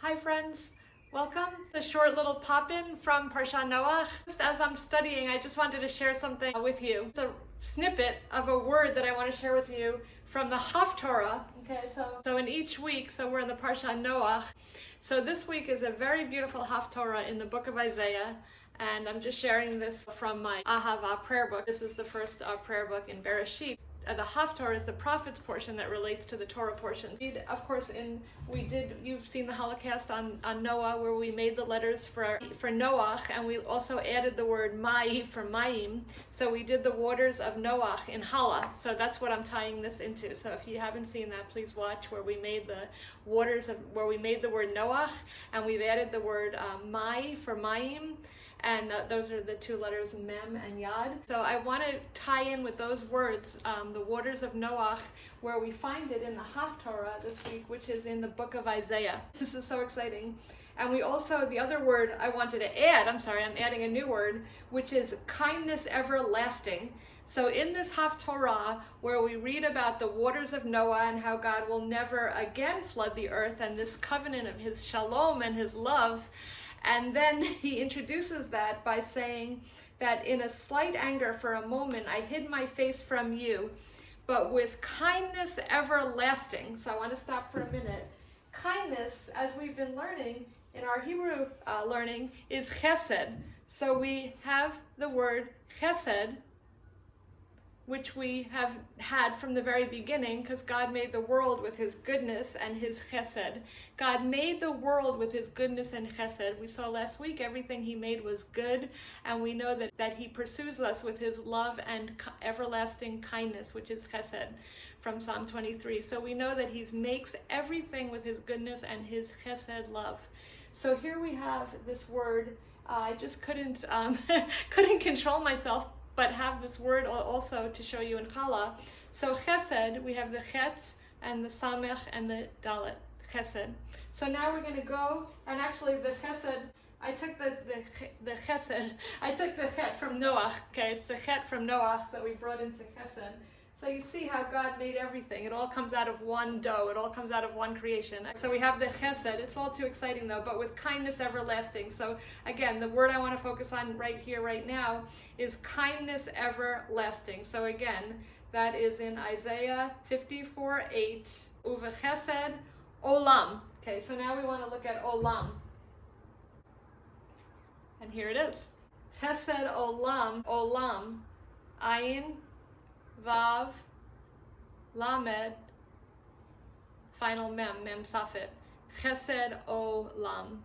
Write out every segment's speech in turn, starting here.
Hi friends, welcome. The short little pop-in from Parsha Noah. Just as I'm studying, I just wanted to share something with you. It's a snippet of a word that I want to share with you from the Haftarah. Okay, so in each week, so we're in the Parsha Noah. So this week is a very beautiful Haftarah in the book of Isaiah. And I'm just sharing this from my Ahava prayer book. This is the first prayer book in Bereshit. The Haftarah is the prophet's portion that relates to the Torah portions. Of course, you've seen the Challah-cast on Noah, where we made the letters for Noah, and we also added the word Mai for Mayim. So we did the waters of Noah in Challah. So that's what I'm tying this into. So if you haven't seen that, please watch where we made the where we made the word Noah, and we've added the word Mai for Mayim. And those are the two letters Mem and Yad. So I want to tie in with those words, the waters of Noah, where we find it in the Haftarah this week, which is in the book of Isaiah. This is so exciting. And we also, the other word I wanted to add, I'm adding a new word, which is kindness everlasting. So in this Haftarah, where we read about the waters of Noah and how God will never again flood the earth, and this covenant of his shalom and his love, and then he introduces that by saying that in a slight anger for a moment, I hid my face from you, but with kindness everlasting. So I want to stop for a minute. Kindness, as we've been learning in our Hebrew learning, is chesed. So we have the word chesed, which we have had from the very beginning, because God made the world with his goodness and his chesed. God made the world with his goodness and chesed. We saw last week everything he made was good, and we know that he pursues us with his love and everlasting kindness, which is chesed, from Psalm 23. So we know that he makes everything with his goodness and his chesed love. So here we have this word. I just couldn't control myself, but have this word also to show you in Challah. So chesed, we have the chet and the samech and the dalet, chesed. So now we're going to go, and actually the chesed, I took the chesed, I took the chet from Noah. Okay, it's the chet from Noah that we brought into chesed. So you see how God made everything. It all comes out of one dough. It all comes out of one creation. So we have the chesed. It's all too exciting though, but with kindness everlasting. So again, the word I want to focus on right here, right now, is kindness everlasting. So again, that is in Isaiah 54:8. Uve Chesed Olam. Okay, so now we want to look at Olam. And here it is. Chesed Olam, Olam, Ayin, Vav, Lamed, final Mem Safit, Chesed Olam.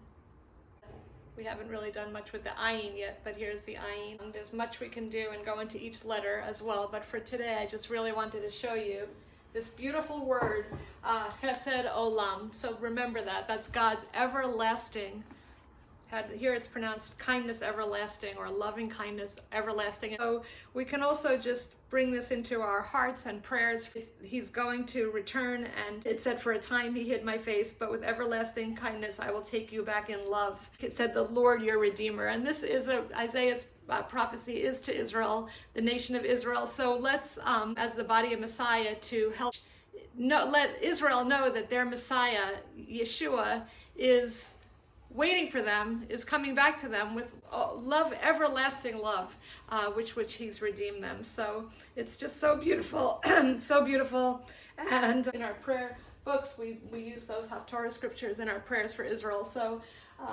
We haven't really done much with the Ayin yet, but here's the Ayin. There's much we can do and go into each letter as well, but for today I just really wanted to show you this beautiful word, Chesed Olam. So remember that's God's everlasting. Here it's pronounced kindness everlasting, or loving kindness everlasting. So we can also just bring this into our hearts and prayers. He's going to return, and it said, for a time he hid my face, but with everlasting kindness I will take you back in love. It said, the Lord your Redeemer. And this is Isaiah's prophecy is to Israel, the nation of Israel. So let's, as the body of Messiah, to help let Israel know that their Messiah, Yeshua, is waiting for them, is coming back to them with love, everlasting love, which he's redeemed them. So it's just so beautiful, so beautiful. And in our prayer books, we use those Haftarah scriptures in our prayers for Israel. So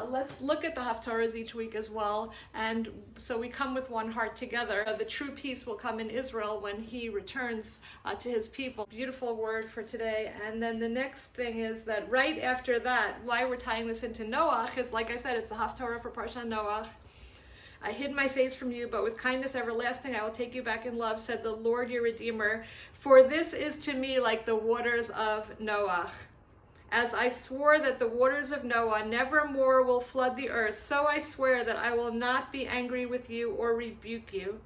let's look at the Haftarahs each week as well. And so we come with one heart together. The true peace will come in Israel when he returns to his people. Beautiful word for today. And then the next thing is that right after that, why we're tying this into Noah is, like I said, it's the Haftarah for Parsha Noah. I hid my face from you, but with kindness everlasting I will take you back in love, said the Lord your Redeemer. For this is to me like the waters of Noah. As I swore that the waters of Noah never more will flood the earth, so I swear that I will not be angry with you or rebuke you.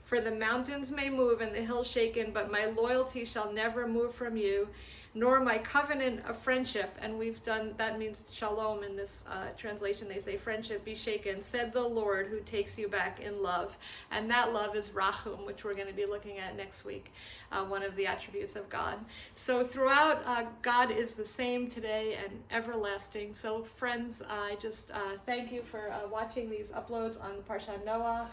For the mountains may move and the hills shaken, but my loyalty shall never move from you, nor my covenant of friendship. And we've done, that means shalom in this translation. They say friendship be shaken, said the Lord who takes you back in love. And that love is rachum, which we're going to be looking at next week, one of the attributes of God. So throughout, God is the same today and everlasting. So friends, I just thank you for watching these uploads on Parsha Noah,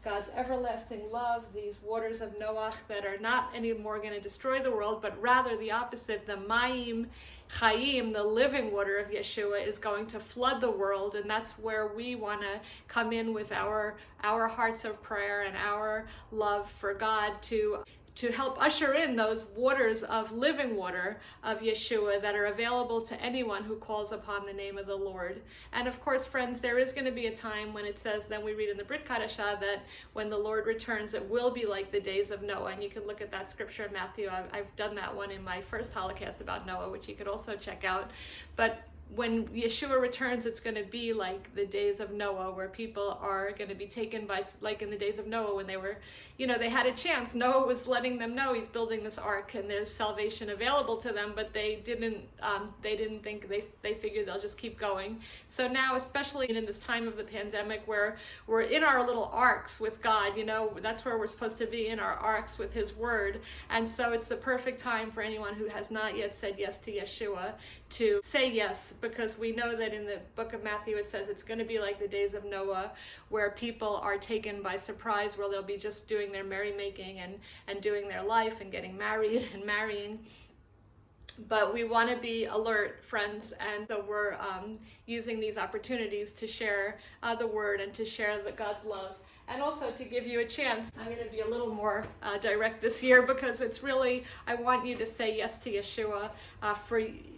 God's everlasting love, these waters of Noah that are not anymore going to destroy the world, but rather the opposite. The Mayim Chaim, the living water of Yeshua, is going to flood the world, and that's where we want to come in with our hearts of prayer and our love for God to help usher in those waters of living water of Yeshua that are available to anyone who calls upon the name of the Lord. And of course, friends, there is going to be a time when it says, then we read in the Brit Kadashah, that when the Lord returns, it will be like the days of Noah. And you can look at that scripture in Matthew. I've done that one in my first Challah-cast about Noah, which you could also check out. But when Yeshua returns, it's going to be like the days of Noah, where people are going to be taken by, like in the days of Noah, when they were, they had a chance. Noah was letting them know he's building this ark and there's salvation available to them, but they didn't think, they figured they'll just keep going. So now, especially in this time of the pandemic, where we're in our little arks with God, that's where we're supposed to be, in our arks with his word. And so it's the perfect time for anyone who has not yet said yes to Yeshua to say yes, because we know that in the book of Matthew it says it's going to be like the days of Noah, where people are taken by surprise, where they'll be just doing their merrymaking and doing their life and getting married and marrying. But we want to be alert, friends, and so we're using these opportunities to share the word and to share God's love. And also to give you a chance. I'm going to be a little more direct this year, because it's really, I want you to say yes to Yeshua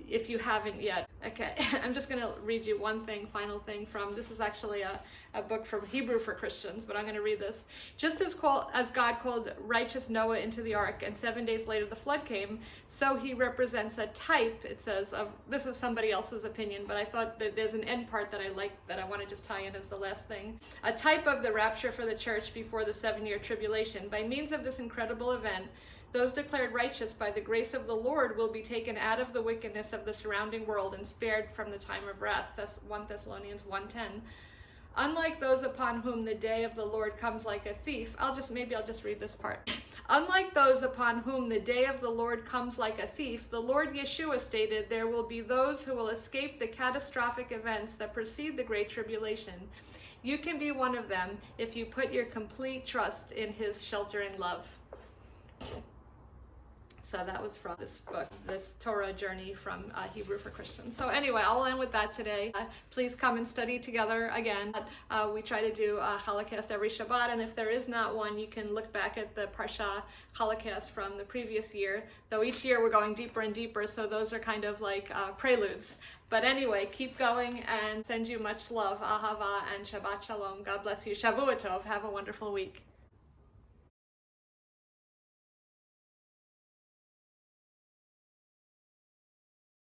if you haven't yet. Okay, I'm just going to read you one final thing from, this is actually a book from Hebrew for Christians, but I'm going to read this. Just as God called righteous Noah into the ark, and 7 days later the flood came, so he represents a type, it says, of, this is somebody else's opinion, but I thought that there's an end part that I like, that I want to just tie in as the last thing. A type of the rapture for the church before the 7-year tribulation. By means of this incredible event, those declared righteous by the grace of the Lord will be taken out of the wickedness of the surrounding world and spared from the time of wrath. That's 1 Thessalonians 1:10. Unlike those upon whom the day of the Lord comes like a thief, I'll just read this part. Unlike those upon whom the day of the Lord comes like a thief, the Lord Yeshua stated there will be those who will escape the catastrophic events that precede the Great Tribulation. You can be one of them if you put your complete trust in his sheltering love. So that was from this book, this Torah journey from Hebrew for Christians. So anyway, I'll end with that today. Please come and study together again. We try to do a Challah-cast every Shabbat, and if there is not one, you can look back at the Parsha Challah-cast from the previous year. Though each year we're going deeper and deeper, so those are kind of like preludes. But anyway, keep going, and send you much love, ahava, and Shabbat Shalom. God bless you. Shavua Tov. Have a wonderful week.